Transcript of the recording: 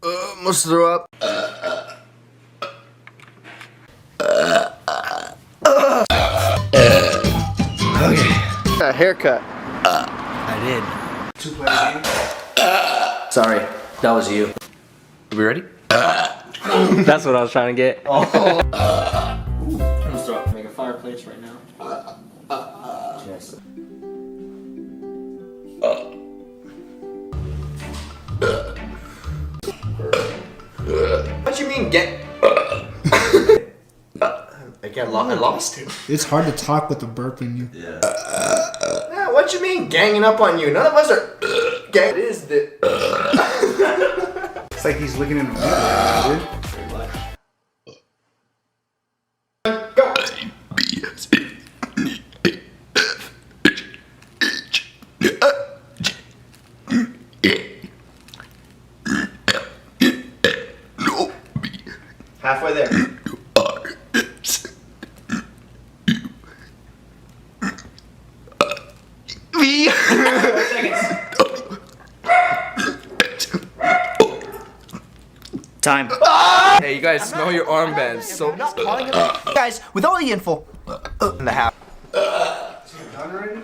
Must throw up. Okay. A haircut. I did. 2-player game. Sorry, that was you. Are we ready? That's what I was trying to get. Oh. I'm gonna start making a fireplace right now. Yes. What you mean get? I lost it. It's hard to talk with the burp in you. Yeah, what you mean ganging up on you? None of us are gang. It is the. It's like he's looking in the mirror, dude. Go. Halfway there. Time. Hey, you guys smell your armbands. So Guys, with all the info in the house. Done already?